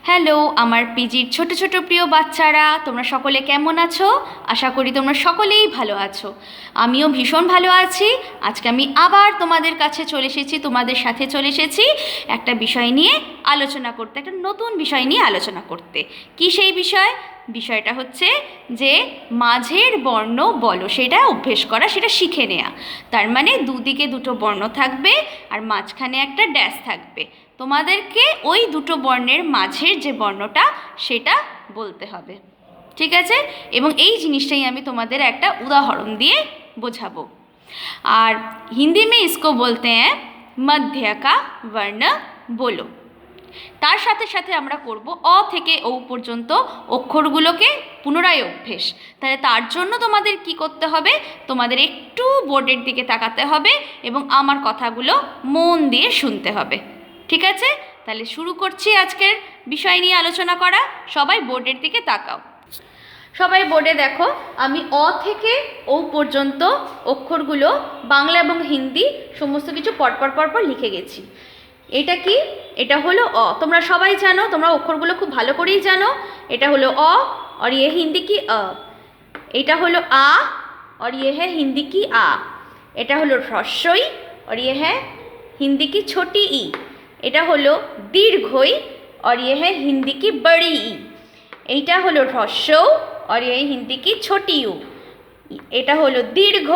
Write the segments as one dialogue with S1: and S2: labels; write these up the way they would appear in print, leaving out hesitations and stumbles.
S1: Hello আমার পিজির ছোট ছোট প্রিয় বাচ্চারা, তোমরা সকলে কেমন আছো? আশা করি তোমরা সকলেই ভালো আছো। আমিও ভীষণ ভালো আছি। আজকে আমি আবার তোমাদের কাছে চলে এসেছি, তোমাদের সাথে চলে এসেছি একটা বিষয় নিয়ে আলোচনা করতে, একটা নতুন বিষয় নিয়ে আলোচনা করতে। কি সেই বিষয়? বিষয়টা হচ্ছে যে মাঝের বর্ণ বলো, সেটা অভ্যেস করা, সেটা শিখে নেওয়া। তার মানে দুদিকে দুটো বর্ণ থাকবে আর মাঝখানে একটা ড্যাশ থাকবে। তোমাদেরকে ওই দুটো বর্ণের মাঝের যে বর্ণটা সেটা বলতে হবে, ঠিক আছে? এবং এই জিনিসটাই আমি তোমাদের একটা উদাহরণ দিয়ে বোঝাবো। আর হিন্দি में इसको बोलते हैं मध्य का वर्ण बोलो। তার সাথে সাথে আমরা করব অ থেকে ও পর্যন্ত অক্ষরগুলোকে পুনরায় অভ্যেস। তাহলে তার জন্য তোমাদের কি করতে হবে? তোমাদের একটু বোর্ডের দিকে তাকাতে হবে এবং আমার কথাগুলো মন দিয়ে শুনতে হবে, ঠিক আছে? তাহলে শুরু করছি আজকের বিষয় নিয়ে আলোচনা করা। সবাই বোর্ডের দিকে তাকাও। সবাই বোর্ডে দেখো, আমি অ থেকে ও পর্যন্ত অক্ষরগুলো বাংলা এবং হিন্দি সমস্ত কিছু পরপর পরপর লিখে গেছি। এটা কি? এটা হলো অ। তোমরা সবাই জানো, তোমরা অক্ষরগুলো খুব ভালো করেই জানো। এটা হলো অ और ये हिंदी की अ। এটা হলো আ और ये है हिंदी की आ। এটা হলো হ্রস্বই और ये है हिंदी की छोटी ई। এটা হলো দীর্ঘই और ये है हिंदी की बड़ी ई। এইটা হলো হ্রস্ব और ये हिंदी की छोटी ऊ। এটা হলো দীর্ঘ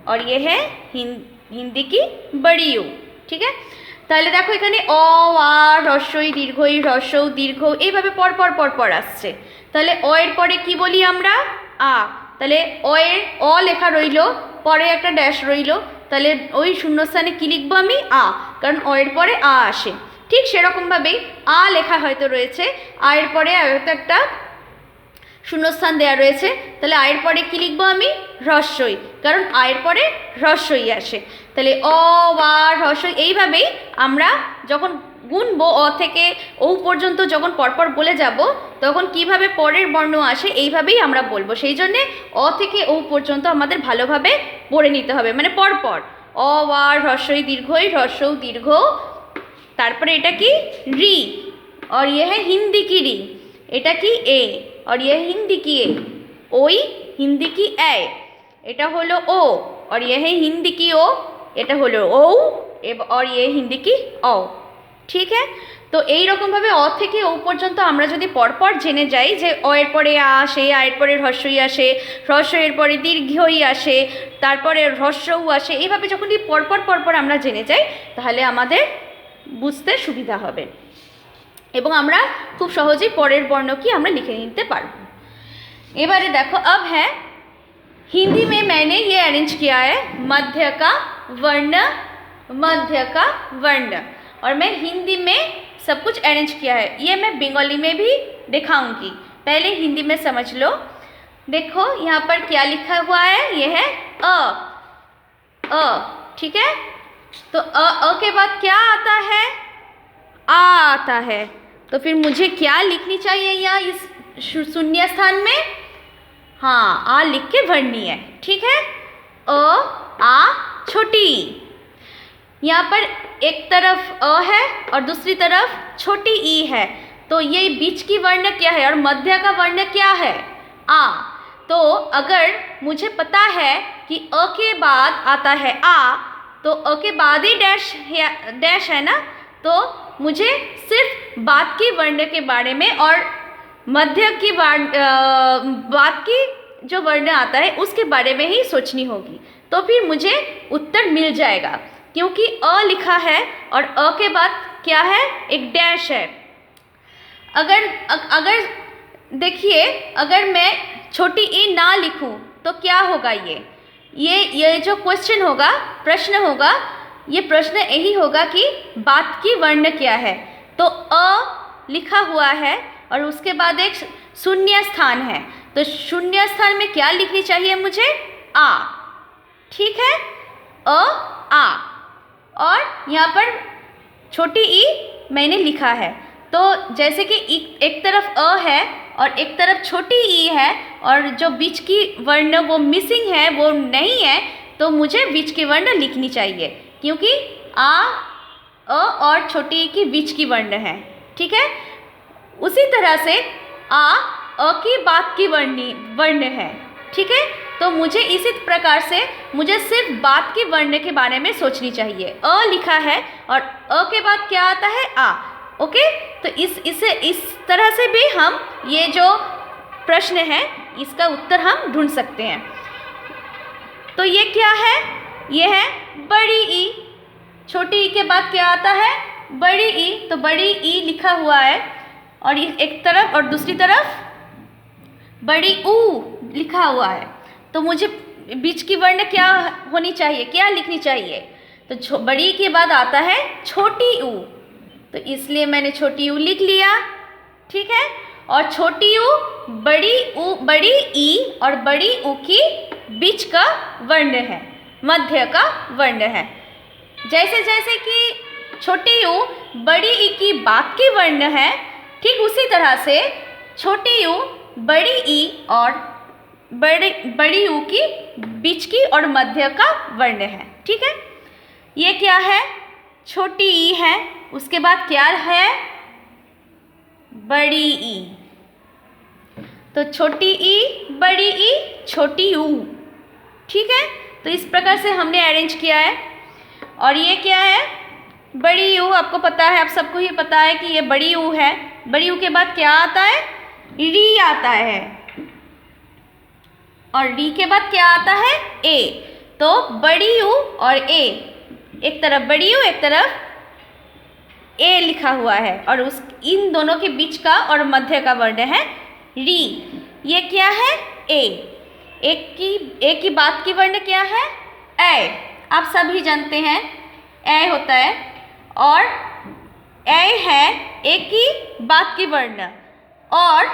S1: और ये है हिंदी की बड़ी ऊ, ঠিক আছে? তাহলে দেখো এখানে অ আ হ্রস্বই দীর্ঘই হ্রস্ব দীর্ঘ এইভাবে পরপর পরপর আসছে। তাহলে অ এর পরে কি বলি আমরা? আ। তাহলে অ এর অ লেখা রইল, পরে একটা ড্যাশ রইল। তাহলে ওই শূন্যস্থানে কী লিখবো আমি? আ, কারণ অ এর পরে আ আসে। ঠিক সেরকমভাবেই আ লেখা হয়তো রয়েছে, আ এর পরে হয়তো একটা শূন্যস্থান দেওয়া রয়েছে। তাহলে আয়ের পরে কী লিখবো আমি? হ্রস্বই, কারণ আয়ের পরে হ্রস্বই আসে। তাহলে অ বা হ্রস্বই। এইভাবেই আমরা যখন গুনবো অ থেকে ও পর্যন্ত, যখন পরপর বলে যাব, তখন কিভাবে পরের বর্ণ আসে এইভাবেই আমরা বলবো। সেই জন্যে অ থেকে ও পর্যন্ত আমাদের ভালোভাবে পড়ে নিতে হবে, মানে পরপর অ বা হ্রস্বই দীর্ঘই হ্রস্ব দীর্ঘ। তারপরে এটা কি? রি और ये है हिंदी की री। এটা কি? এ और ये हिंदी की ए। ওই হিন্দি কি এ। এটা হলো ও और ये है हिंदी की ओ। এটা হলো ও और ये हिंदी की औ, ঠিক है? তো এই রকমভাবে অ থেকে ও পর্যন্ত আমরা যদি পরপর জেনে যাই যে অ এর পরে আ আসে, আ এর পরে হ্রস্বই আসে, হ্রস্ব এর পরে দীর্ঘই আসে, তারপরে হ্রস্বও আসে, এইভাবে যখন পরপর পরপর আমরা জেনে যাই তাহলে আমাদের বুঝতে সুবিধা হবে এবং আমরা খুব সহজেই পরের বর্ণ কি আমরা লিখে নিতে পারবো। এবারে দেখো, अब है हिंदी में मैंने ये अरेंज किया है मध्य का वर्ण, मध्य का वर्ण। और मैं हिंदी में सब कुछ अरेंज किया है, ये मैं बंगाली में भी दिखाऊंगी। पहले हिंदी में समझ लो। देखो यहाँ पर क्या लिखा हुआ है, ये है अ। अ, ठीक है? तो अ के बाद क्या आता है? आ आता है। तो फिर मुझे क्या लिखनी चाहिए यहाँ इस शून्य स्थान में? हाँ, आ लिख के भरनी है, ठीक है? अ आ छोटी। यहाँ पर एक तरफ अ है और दूसरी तरफ छोटी ई है, तो ये बीच की वर्ण क्या है और मध्य का वर्ण क्या है? आ। तो अगर मुझे पता है कि अ के बाद आता है आ, तो अ के बाद ही डैश है ना, तो मुझे सिर्फ बाद की वर्ण के बारे में और मध्य की बाद की जो वर्ण आता है उसके बारे में ही सोचनी होगी। तो फिर मुझे उत्तर मिल जाएगा, क्योंकि अ लिखा है और अ के बाद क्या है? एक डैश है। अगर देखिए, अगर मैं छोटी ई ना लिखूं तो क्या होगा? ये जो क्वेश्चन होगा, प्रश्न होगा, ये प्रश्न यही होगा कि बात की वर्ण क्या है। तो अ लिखा हुआ है और उसके बाद एक शून्य स्थान है, तो शून्य स्थान में क्या लिखनी चाहिए मुझे? आ, ठीक है? अ आ। और यहाँ पर छोटी ई मैंने लिखा है, तो जैसे कि एक तरफ अ है और एक तरफ छोटी ई है और जो बीच की वर्ण वो मिसिंग है, वो नहीं है, तो मुझे बीच की वर्ण लिखनी चाहिए, क्योंकि आ, अ और छोटी ई की बीच की वर्ण है, ठीक है? उसी तरह से अ की बात की वर्ण है, ठीक है। तो मुझे इसी प्रकार से मुझे सिर्फ बात की वर्ण के बारे में सोचनी चाहिए। अ लिखा है और अ के बाद क्या आता है, आ। ओके, तो इस तरह से भी हम ये जो प्रश्न है इसका उत्तर हम ढूंढ सकते हैं। तो ये क्या है, ये है बड़ी ई। छोटी ई के बाद क्या आता है, बड़ी ई। तो बड़ी ई लिखा हुआ है और एक तरफ और दूसरी तरफ बड़ी ऊ लिखा हुआ है। तो मुझे बीच की वर्ण क्या होनी चाहिए, क्या लिखनी चाहिए, तो बड़ी के बाद आता है छोटी ऊ। तो इसलिए मैंने छोटी ऊ लिख लिया, ठीक है। और छोटी ऊ, बड़ी ई और बड़ी ऊ की बीच का वर्ण है, मध्य का वर्ण है। जैसे जैसे कि छोटी ऊ बड़ी ई की बात की वर्ण है, ठीक उसी तरह से छोटी ऊ बड़ी ई और बड़ी ऊ की बीच की और मध्य का वर्ण है, ठीक है। ये क्या है, छोटी ई है, उसके बाद क्या है, बड़ी ई। तो छोटी ई, बड़ी ई, छोटी ऊ, ठीक है। तो इस प्रकार से हमने अरेंज किया है। और ये क्या है, बड़ी ऊ। आपको पता है, आप सबको ही पता है कि ये बड़ी ऊ है। बड़ी ऊ के बाद क्या आता है, री आता है। और री के बाद क्या आता है, ए। तो बड़ी ऊ और ए, एक तरफ बड़ी ऊ एक तरफ ए लिखा हुआ है और इन दोनों के बीच का और मध्य का वर्ण है री। ये क्या है, ए। एक की बात की वर्ण क्या है, ए। आप सभी जानते हैं ए होता है और ए है एक की बात की वर्ण और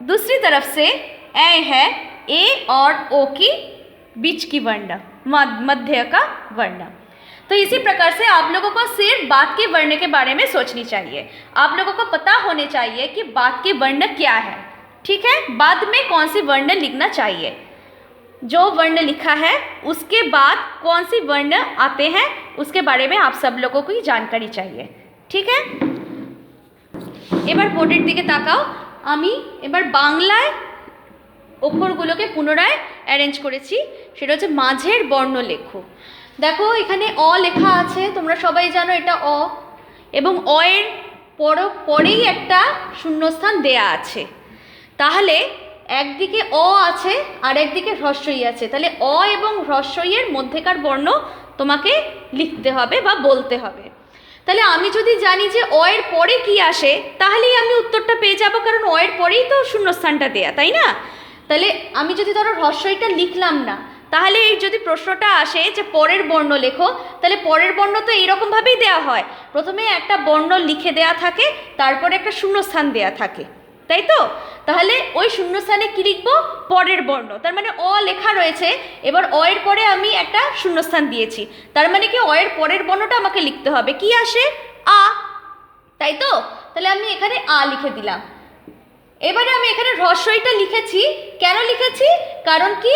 S1: दूसरी तरफ से ए है ए और ओ की बीच की वर्ण, मध्य का वर्ण। तो इसी प्रकार से आप लोगों को सिर्फ बात के वर्ण के बारे में सोचनी चाहिए। आप लोगों को पता होने चाहिए कि बात के वर्ण क्या है, ठीक है। बाद में कौन सी वर्ण लिखना चाहिए, जो वर्ण लिखा है उसके बाद कौन सी वर्ण आते हैं उसके बारे में आप सब लोगों को ही जानकारी चाहिए, ठीक है। এবার বোর্ডের দিকে তাকাও। আমি এবার বাংলায় অক্ষরগুলোকে পুনরায় অ্যারেঞ্জ করেছি, সেটা হচ্ছে মাঝের বর্ণ লেখো। দেখো এখানে অ লেখা আছে, তোমরা সবাই জানো এটা অ, এবং অ এর পরেই একটা শূন্যস্থান দেয়া আছে। তাহলে একদিকে অ আছে আর একদিকে হ্রস্বই আছে, তাহলে অ এবং হ্রস্বইয়ের মধ্যেকার বর্ণ তোমাকে লিখতে হবে বা বলতে হবে। তাহলে আমি যদি জানি যে অ এর পরে কি আসে তাহলেই আমি উত্তরটা পেয়ে যাব, কারণ অ এর পরেই তো শূন্যস্থানটা দেয়া, তাই না। তাহলে আমি যদি ধরো হ্রস্বইটা লিখলাম না, তাহলে এই যদি প্রশ্নটা আসে যে পরের বর্ণ লেখো, তাহলে পরের বর্ণ তো এইরকমভাবেই দেওয়া হয়, প্রথমে একটা বর্ণ লিখে দেয়া থাকে, তারপরে একটা শূন্যস্থান দেয়া থাকে, তাই তো। তাহলে ওই শূন্যস্থানে কী লিখবো, পরের বর্ণ। তার মানে অ লেখা রয়েছে, এবার অ এর পরে আমি একটা শূন্যস্থান দিয়েছি, তার মানে কি অ এর পরের বর্ণটা আমাকে লিখতে হবে, কি আসে, আ, তাই তো। তাহলে আমি এখানে আ লিখে দিলাম। এবারে আমি এখানে হ্রস্বইটা লিখেছি, কেন লিখেছি, কারণ কি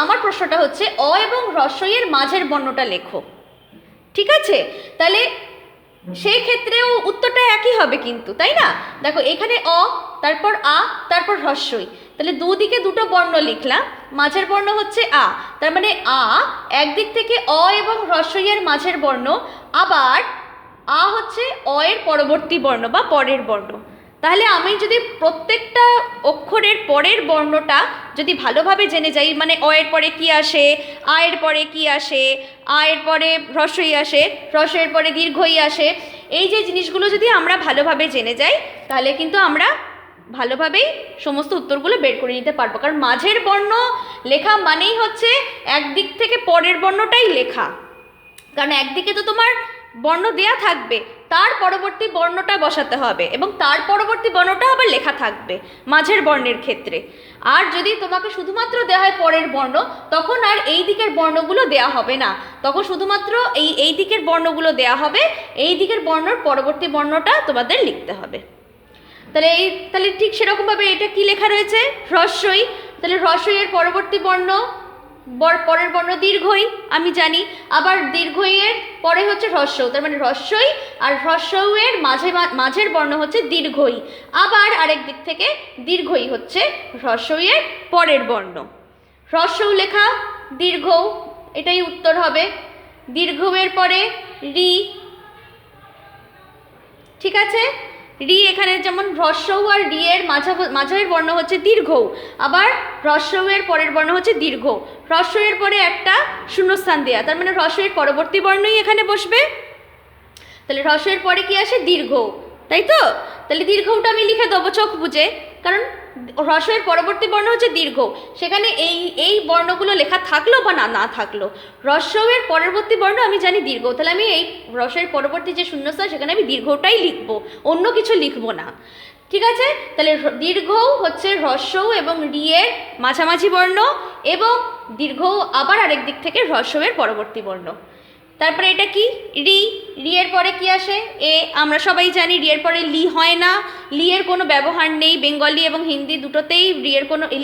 S1: আমার প্রশ্নটা হচ্ছে অ এবং হ্রস্বইয়ের মাঝের বর্ণটা লেখো, ঠিক আছে। তাহলে সেই ক্ষেত্রেও উত্তরটা একই হবে কিন্তু, তাই না। দেখো এখানে অ, তারপর আ, তারপর হ্রস্বই, তাহলে দুদিকে দুটো বর্ণ লিখলাম, মাঝের বর্ণ হচ্ছে আ, তার মানে আ একদিক থেকে অ এবং হ্রস্বইয়ের মাঝের বর্ণ, আবার আ হচ্ছে অ এর পরবর্তী বর্ণ বা পরের বর্ণ। তাহলে আমি যদি প্রত্যেকটা অক্ষরের পরের বর্ণটা যদি ভালোভাবে জেনে যাই, মানে অ এর পরে কি আসে, আ এর পরে কি আসে, আ এর পরে হ্রস্বই আসে, হ্রস্বের পরে দীর্ঘই আসে, এই যে জিনিসগুলো যদি আমরা ভালোভাবে জেনে যাই তাহলে কিন্তু আমরা ভালোভাবেই সমস্ত উত্তরগুলো বের করে নিতে পারবো। কারণ মাঝের বর্ণ লেখা মানেই হচ্ছে একদিক থেকে পরের বর্ণটাই লেখা, কারণ একদিকে তো তোমার বর্ণ দেয়া থাকবে, তার পরবর্তী বর্ণটা বসাতে হবে এবং তার পরবর্তী বর্ণটা আবার লেখা থাকবে মাঝের বর্ণের ক্ষেত্রে। আর যদি তোমাকে শুধুমাত্র দেওয়া হয় পরের বর্ণ, তখন আর এই দিকের বর্ণগুলো দেয়া হবে না, তখন শুধুমাত্র এই দিকের বর্ণগুলো দেয়া হবে, এই দিকের বর্ণর পরবর্তী বর্ণটা তোমাদের লিখতে হবে। তাহলে ঠিক সেরকমভাবে এটা কি লেখা রয়েছে, হ্রস্বই। তাহলে হ্রস্বই এর পরবর্তী বর্ণ পরের বর্ণ দীর্ঘই, আমি জানি। আবার দীর্ঘইয়ের পরে হচ্ছে হ্রস্ব, তার মানে হ্রস্বই, আর হ্রস্বের মাঝের বর্ণ হচ্ছে দীর্ঘই। আবার আরেক দিক থেকে দীর্ঘই হচ্ছে হ্রস্বইয়ের পরের বর্ণ। হ্রস্ব লেখা দীর্ঘ, এটাই উত্তর হবে। দীর্ঘের পরে রি, ঠিক আছে। রি এখানে যেমন হ্রস্ব আর রি এর মাঝের বর্ণ হচ্ছে দীর্ঘ, আবার হ্রস্বের পরের বর্ণ হচ্ছে দীর্ঘ। হ্রস্বের পরে একটা শূন্যস্থান দেয়া, তার মানে হ্রস্বের পরবর্তী বর্ণই এখানে বসবে। তাহলে হ্রস্বের পরে কি আসে? দীর্ঘ, তাই তো? তাহলে দীর্ঘটা আমি লিখে দেবো চোখ বুঝে, কারণ হ্রস্বের পরবর্তী বর্ণ হচ্ছে দীর্ঘ। সেখানে এই বর্ণগুলো লেখা থাকলো বা না থাকলো, হ্রস্বের পরবর্তী বর্ণ আমি জানি দীর্ঘ, তাহলে আমি এই হ্রস্বের পরবর্তী যে শূন্যস্থান সেখানে আমি দীর্ঘটাই লিখবো, অন্য কিছু লিখবো না, ঠিক আছে। তাহলে দীর্ঘ হচ্ছে হ্রস্ব এবং রি এর মাঝামাঝি বর্ণ, এবং দীর্ঘ আবার আরেক দিক থেকে হ্রস্বের পরবর্তী বর্ণ। তারপরে এটা কি? রি। রি এর পরে কি আসে? এ। আমরা সবাই জানি রি এর পরে লি হয় না, লি এর কোনো ব্যবহার নেই, বেঙ্গলি এবং হিন্দি দুটোতেই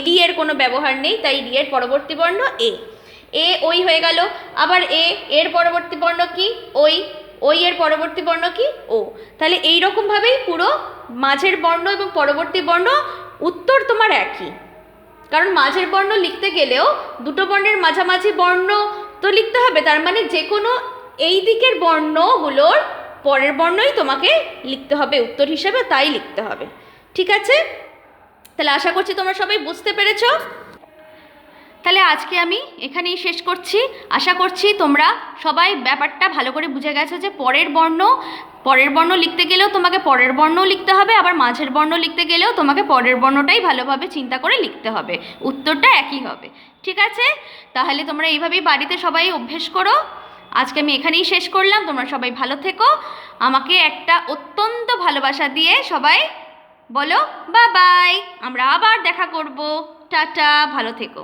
S1: লি এর কোনো ব্যবহার নেই, তাই রি এর পরবর্তী বর্ণ এ। এ ওই হয়ে গেল। আবার এর পরবর্তী বর্ণ কি? ওই। ওই এর পরবর্তী বর্ণ কি? ও। তাহলে এই রকমভাবেই পুরো মাঝের বর্ণ এবং পরবর্তী বর্ণ উত্তর তোমার একই, কারণ মাঝের বর্ণ লিখতে গেলেও দুটো বর্ণের মাঝামাঝি বর্ণ তো লিখতে হবে, তার মানে যে কোনো এই দিকের বর্ণগুলোর পরের বর্ণই তোমাকে লিখতে হবে উত্তর হিসেবে, তাই লিখতে হবে, ঠিক আছে। তাহলে আশা করছি তোমরা সবাই বুঝতে পেরেছো। তাহলে আজকে আমি এখানেই শেষ করছি। আশা করছি তোমরা সবাই ব্যাপারটা ভালো করে বুঝে গেছো যে পরের বর্ণ লিখতে গেলেও তোমাকে পরের বর্ণও লিখতে হবে, আবার মাঝের বর্ণ লিখতে গেলেও তোমাকে পরের বর্ণটাই ভালোভাবে চিন্তা করে লিখতে হবে, উত্তরটা একই হবে, ঠিক আছে। তাহলে তোমরা এইভাবেই বাড়িতে সবাই অভ্যেস করো। আজকে আমি এখানেই শেষ করলাম। তোমরা সবাই ভালো থেকো, আমাকে একটা অত্যন্ত ভালোবাসা দিয়ে সবাই বলো বাই বাই। আমরা আবার দেখা করব। টাটা, ভালো থেকো।